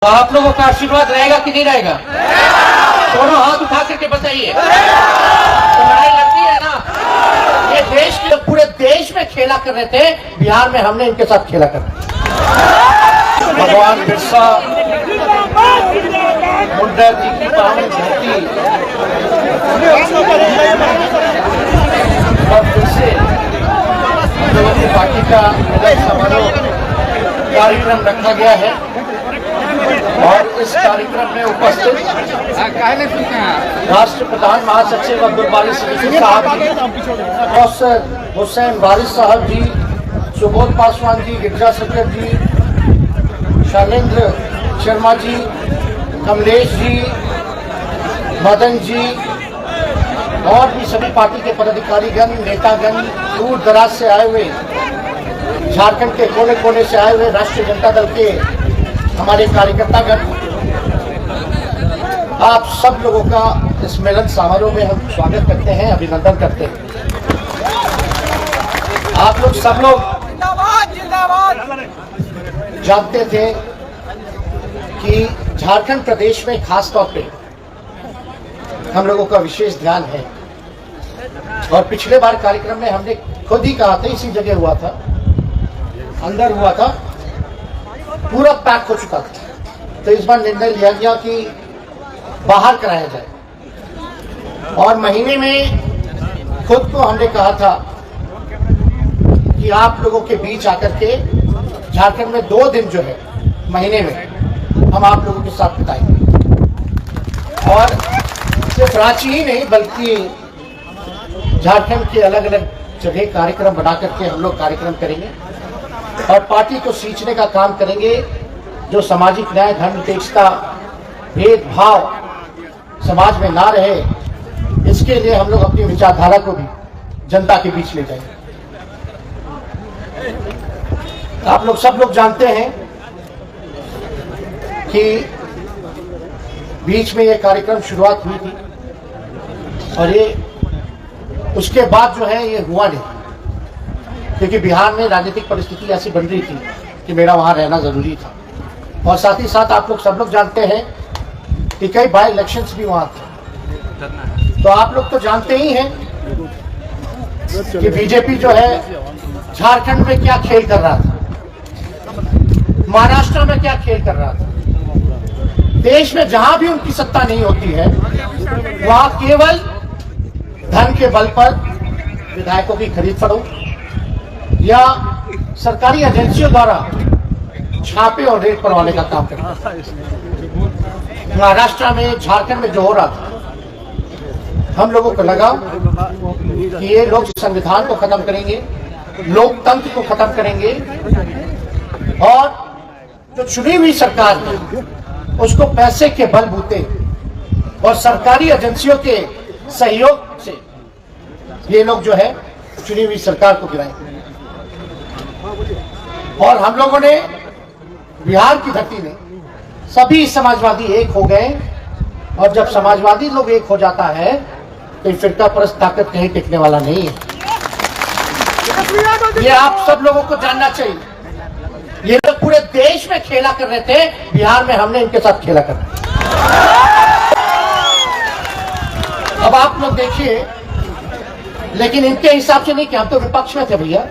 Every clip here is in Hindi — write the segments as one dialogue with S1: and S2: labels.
S1: तो आप लोगों का आशीर्वाद रहेगा कि नहीं रहेगा? दोनों हाथ उठा करके बताइए। तो लड़ाई लगती है ना। ये देश के पूरे देश में खेला कर रहे थे, बिहार में हमने इनके साथ खेला कर। भगवान बिरसा मुंडा जी की पावन धरती और फिर से लोगों की पार्टी का समारोह कार्यक्रम रखा गया है और इस कार्यक्रम में उपस्थित राष्ट्र प्रधान महासचिव अब्दुल बारी सिद्दीकी साहब जी, प्रोफेसर हुसैन वारिस साहब जी, सुबोध पासवान जी, गिरिजा शंकर जी, शैलेंद्र शर्मा जी, कमलेश जी, मदन जी और भी सभी पार्टी के पदाधिकारीगण, नेतागण, दूर दराज से आए हुए, झारखंड के कोने कोने से आए हुए राष्ट्रीय जनता दल के हमारे कार्यकर्तागण, आप सब लोगों का इस मिलन समारोह में हम स्वागत करते हैं, अभिनंदन करते हैं। आप लोग सब लोग जानते थे कि झारखंड प्रदेश में खास तौर पे हम लोगों का विशेष ध्यान है और पिछले बार कार्यक्रम में हमने खुद ही कहा था, इसी जगह हुआ था, अंदर हुआ था, पूरा पैक हो चुका था। तो इस बार निर्णय लिया गया कि बाहर कराया जाए और महीने में खुद को हमने कहा था कि आप लोगों के बीच आकर के झारखंड में 2 दिन जो है महीने में हम आप लोगों के साथ बिताएंगे और सिर्फ रांची ही नहीं बल्कि झारखंड के अलग अलग जगह कार्यक्रम बना करके हम लोग कार्यक्रम करेंगे और पार्टी को सींचने का काम करेंगे। जो सामाजिक न्याय, धर्मनिरपेक्षता, भेदभाव समाज में ना रहे, इसके लिए हम लोग अपनी विचारधारा को भी जनता के बीच ले जाएंगे। आप लोग सब लोग जानते हैं कि बीच में ये कार्यक्रम शुरुआत हुई थी और ये उसके बाद जो है ये हुआ नहीं, क्योंकि बिहार में राजनीतिक परिस्थिति ऐसी बन रही थी कि मेरा वहां रहना जरूरी था और साथ ही साथ आप लोग सब लोग जानते हैं कि कई बाई इलेक्शंस भी वहां थे। तो आप लोग तो जानते ही हैं कि बीजेपी जो है झारखंड में क्या खेल कर रहा था, महाराष्ट्र में क्या खेल कर रहा था। देश में जहां भी उनकी सत्ता नहीं होती है वहां केवल धन के बल पर विधायकों की खरीद फरोख्त या सरकारी एजेंसियों द्वारा छापे और रेड करवाने का काम करता है। महाराष्ट्र में, झारखंड में जो हो रहा था, हम लोगों को लगा कि ये लोग संविधान को खत्म करेंगे, लोकतंत्र को खत्म करेंगे और जो चुनी हुई सरकार है उसको पैसे के बलबूते और सरकारी एजेंसियों के सहयोग से ये लोग जो है चुनी हुई सरकार को गिराएंगे। और हम लोगों ने बिहार की धरती में सभी समाजवादी एक हो गए और जब समाजवादी लोग एक हो जाता है तो फिरका परस्त ताकत कहीं टिकने वाला नहीं है। ये आप सब लोगों को जानना चाहिए। ये लोग पूरे देश में खेला कर रहे थे, बिहार में हमने इनके साथ खेला कर रहे। अब आप लोग देखिए, लेकिन इनके हिसाब से नहीं कि हम तो विपक्ष में थे भैया,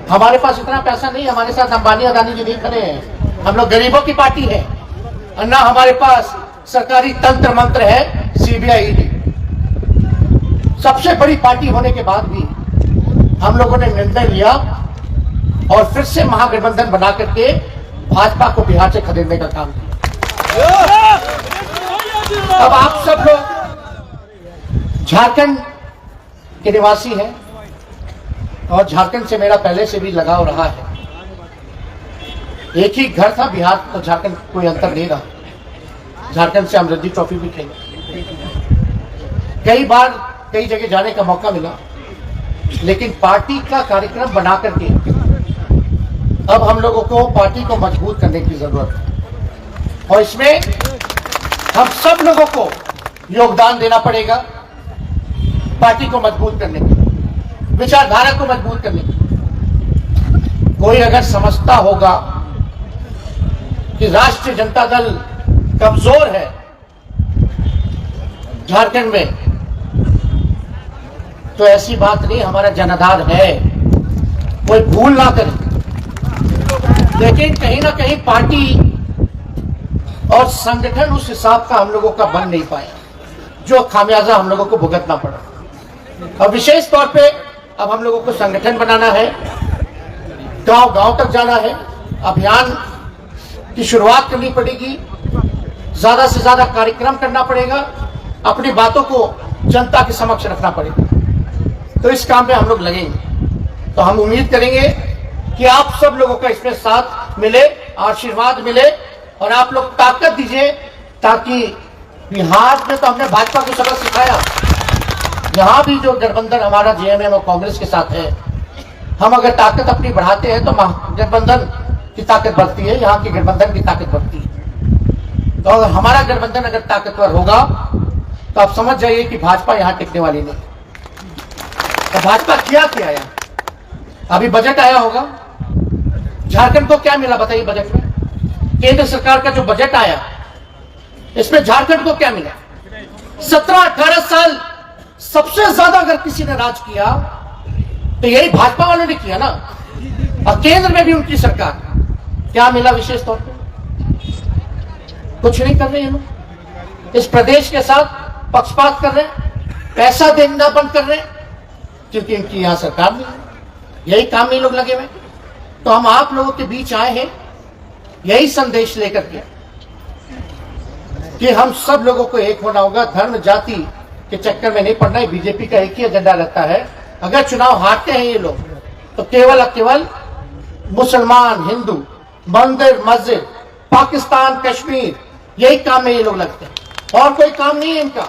S1: हमारे पास इतना पैसा नहीं, हमारे साथ अंबानी अदानी जी नहीं खड़े हैं, हम लोग गरीबों की पार्टी है और ना हमारे पास सरकारी तंत्र मंत्र है, सीबीआई ईडी। सबसे बड़ी पार्टी होने के बाद भी हम लोगों ने निर्णय लिया और फिर से महागठबंधन बना करके भाजपा को बिहार से खदेड़ने का काम किया। अब आप सब लोग झारखंड के निवासी हैं और झारखंड से मेरा पहले से भी लगाव रहा है। एक ही घर था, बिहार और झारखंड कोई अंतर नहीं रहा। झारखंड से हम रणजी ट्रॉफी भी खेले, कई बार कई जगह जाने का मौका मिला, लेकिन पार्टी का कार्यक्रम बना करके अब हम लोगों को पार्टी को मजबूत करने की जरूरत है और इसमें हम सब लोगों को योगदान देना पड़ेगा। पार्टी को मजबूत करने की, विचारधारा को मजबूत करने की। कोई अगर समझता होगा कि राष्ट्रीय जनता दल कमजोर है झारखंड में, तो ऐसी बात नहीं, हमारा जनाधार है, कोई भूल ना करे। लेकिन कहीं ना कहीं पार्टी और संगठन उस हिसाब का हम लोगों का बन नहीं पाया, जो खामियाजा हम लोगों को भुगतना पड़ा। और विशेष तौर पे अब हम लोगों को संगठन बनाना है, गांव गांव तक जाना है, अभियान की शुरुआत करनी पड़ेगी, ज्यादा से ज्यादा कार्यक्रम करना पड़ेगा, अपनी बातों को जनता के समक्ष रखना पड़ेगा। तो इस काम में हम लोग लगेंगे। तो हम उम्मीद करेंगे कि आप सब लोगों का इसमें साथ मिले, आशीर्वाद मिले और आप लोग ताकत दीजिए, ताकि बिहार में तो हमने भाजपा को सबक सिखाया, यहां भी जो गठबंधन हमारा जेएमएम और कांग्रेस के साथ है, हम अगर ताकत अपनी बढ़ाते हैं तो गठबंधन की ताकत बढ़ती है, यहाँ की गठबंधन की ताकत बढ़ती है। तो अगर हमारा गठबंधन अगर ताकतवर होगा तो आप समझ जाइए कि भाजपा यहाँ टिकने वाली नहीं। तो भाजपा क्या किया यहाँ? अभी बजट आया होगा, झारखंड को क्या मिला बताइए बजट में? केंद्र सरकार का जो बजट आया, इसमें झारखंड को क्या मिला? 17-18 साल सबसे ज्यादा अगर किसी ने राज किया तो यही भाजपा वालों ने किया ना। और केंद्र में भी उनकी सरकार, क्या मिला विशेष तौर पर? कुछ नहीं कर रहे हैं लोग। इस प्रदेश के साथ पक्षपात कर रहे हैं, पैसा देना बंद कर रहे हैं, क्योंकि इनकी यहां सरकार नहीं है, यही काम में लोग लगे हुए। तो हम आप लोगों के बीच आए हैं यही संदेश लेकर के कि हम सब लोगों को एक होना होगा, धर्म जाति के चक्कर में नहीं पड़ना है। बीजेपी का एक ही एजेंडा रहता है, अगर चुनाव हारते हैं ये लोग तो केवल और केवल मुसलमान, हिंदू, मंदिर, मस्जिद, पाकिस्तान, कश्मीर, यही काम में ये लोग लगते हैं और कोई काम नहीं है इनका।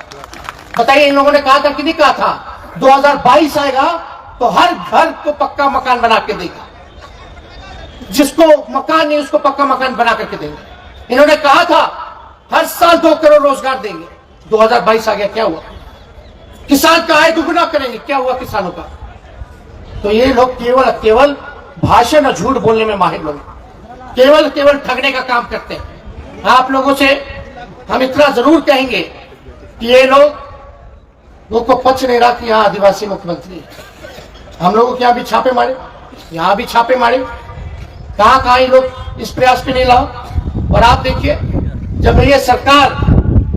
S1: बताइए, इन लोगों ने कहा था कि नहीं कहा था 2022 आएगा तो हर घर को पक्का मकान बना के देगा, जिसको मकान नहीं उसको पक्का मकान बना करके देंगे। इन्होंने कहा था हर साल 2 करोड़ रोजगार देंगे, 2022 आ गया, क्या हुआ? किसान का आय दुगुना करेंगे, क्या हुआ किसानों का? तो ये लोग केवल केवल भाषण और झूठ बोलने में माहिर लोग, केवल केवल ठगने का काम करते हैं। आप लोगों से हम इतना जरूर कहेंगे कि ये लोग को पच नहीं रहा कि यहाँ आदिवासी मुख्यमंत्री है। हम लोगों के यहाँ भी छापे मारे, यहाँ भी छापे मारे, कहाँ ये लोग इस प्रयास पे नहीं लाओ। और आप देखिए, जब ये सरकार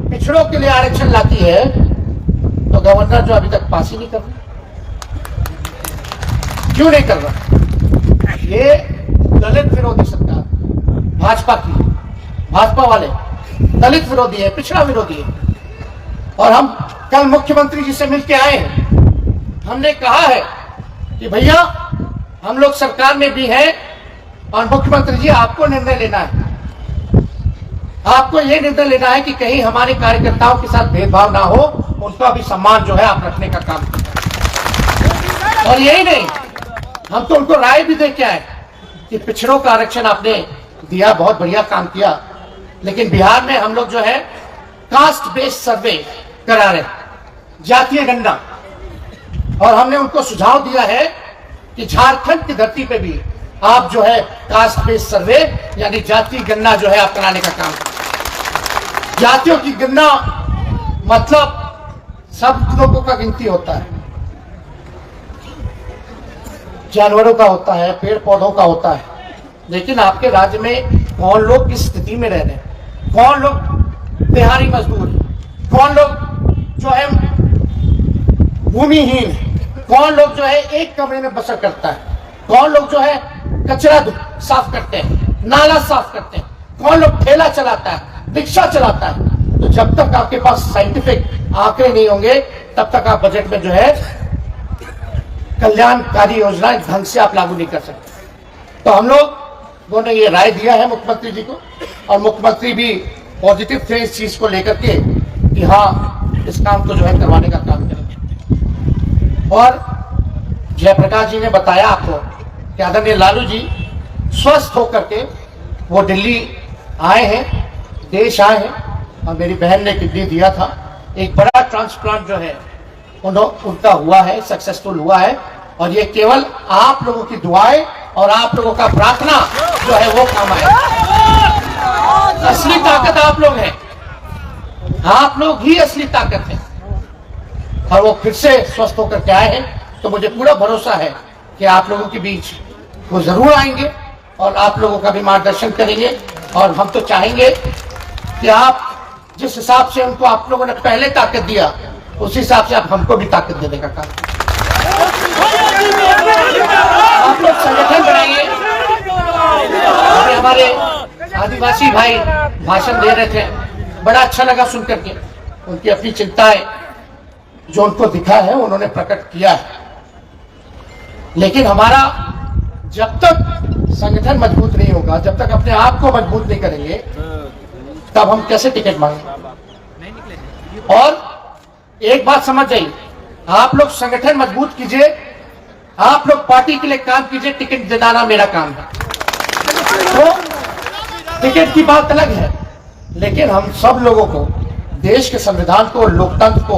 S1: पिछड़ों के लिए आरक्षण लाती है तो गवर्नर जो अभी तक पास ही नहीं कर रहा, क्यों नहीं कर रहा? ये दलित विरोधी सरकार भाजपा की, भाजपा वाले दलित विरोधी है, पिछड़ा विरोधी है। और हम कल मुख्यमंत्री जी से मिलकर आए हैं, हमने कहा है कि भैया हम लोग सरकार में भी हैं और मुख्यमंत्री जी आपको निर्णय लेना है, आपको यह निर्णय लेना है कि कहीं हमारे कार्यकर्ताओं के साथ भेदभाव ना हो, उनका भी सम्मान जो है आप रखने का काम करें। और यही नहीं, हम तो उनको राय भी दे के आए कि पिछड़ों का आरक्षण आपने दिया, बहुत बढ़िया काम किया, लेकिन बिहार में हम लोग जो है कास्ट बेस्ड सर्वे करा रहे, जातीय गणना, और हमने उनको सुझाव दिया है कि झारखंड की धरती पे भी आप जो है कास्ट बेस्ड सर्वे यानी जातीय गणना जो है आप कराने का काम करें। जातियों की गणना मतलब सब लोगों का गिनती होता है, जानवरों का होता है, पेड़ पौधों का होता है, लेकिन आपके राज्य में कौन लोग किस स्थिति में रह रहे हैं, कौन लोग दिहाड़ी मजदूर है, कौन लोग जो है भूमिहीन है, कौन लोग जो है एक कमरे में बसर करता है, कौन लोग जो है कचरा साफ करते हैं, नाला साफ करते हैं, कौन लोग ठेला चलाता है, रिक्शा चलाता है। तो जब तक आपके पास साइंटिफिक आंकड़े नहीं होंगे तब तक आप बजट में जो है कल्याणकारी योजनाएं ढंग से आप लागू नहीं कर सकते। तो हम लोगों ने ये राय दिया है मुख्यमंत्री जी को, और मुख्यमंत्री भी पॉजिटिव थे इस चीज को लेकर के कि हाँ इस काम को जो है करवाने का काम करेंगे। और जयप्रकाश जी ने बताया आपको कि आदरणीय लालू जी स्वस्थ होकर के वो दिल्ली आए हैं, देश आए हैं, और मेरी बहन ने किडनी दिया था, एक बड़ा ट्रांसप्लांट जो है उनका हुआ है, सक्सेसफुल हुआ है। और ये केवल आप लोगों की दुआएं और आप लोगों का प्रार्थना जो है वो काम आए। असली ताकत आप लोग हैं। आप लोग ही असली ताकत है और वो फिर से स्वस्थ होकर के आए हैं, तो मुझे पूरा भरोसा है कि आप लोगों के बीच वो जरूर आएंगे और आप लोगों का भी मार्गदर्शन करेंगे। और हम तो चाहेंगे कि आप जिस हिसाब से उनको आप लोगों ने पहले ताकत दिया, उस हिसाब से आप हमको भी ताकत देने का काम। आप लोग संगठन बनाइए। हमारे आदिवासी भाई भाषण दे रहे थे, बड़ा अच्छा लगा सुन करके। उनकी अपनी चिंताएं जो उनको दिखा है उन्होंने प्रकट किया है, लेकिन हमारा जब तक संगठन मजबूत नहीं होगा, जब तक अपने आप को मजबूत नहीं करेंगे, तब हम कैसे टिकट मांगेंगे। और एक बात समझ जाइए, आप लोग संगठन मजबूत कीजिए, आप लोग पार्टी के लिए काम कीजिए, टिकट दिलाना मेरा काम है। तो टिकट की बात अलग है, लेकिन हम सब लोगों को देश के संविधान को, लोकतंत्र को,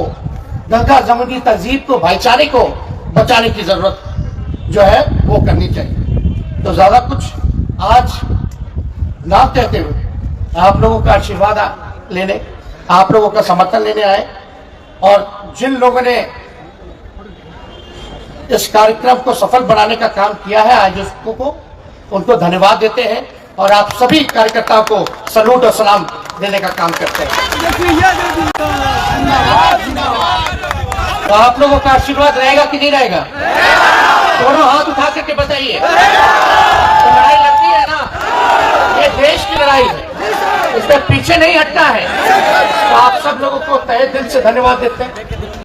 S1: गंगा जमुनी तहजीब को, भाईचारे को बचाने की जरूरत जो है वो करनी चाहिए। तो ज्यादा कुछ आज ना कहते हुए आप लोगों का आशीर्वाद लेने, आप लोगों का समर्थन लेने आए, और जिन लोगों ने इस कार्यक्रम को सफल बनाने का काम किया है आयोजकों को, उनको धन्यवाद देते हैं और आप सभी कार्यकर्ताओं को सलूट और सलाम देने का काम करते हैं। तो आप लोगों का आशीर्वाद रहेगा कि नहीं रहेगा? दोनों हाथ उठा करके बताइए। तो लड़ाई लड़ती है ना, ये देश की लड़ाई है, इसमें पीछे नहीं हटना है। तो आप सब लोगों को तहे दिल से धन्यवाद देते हैं।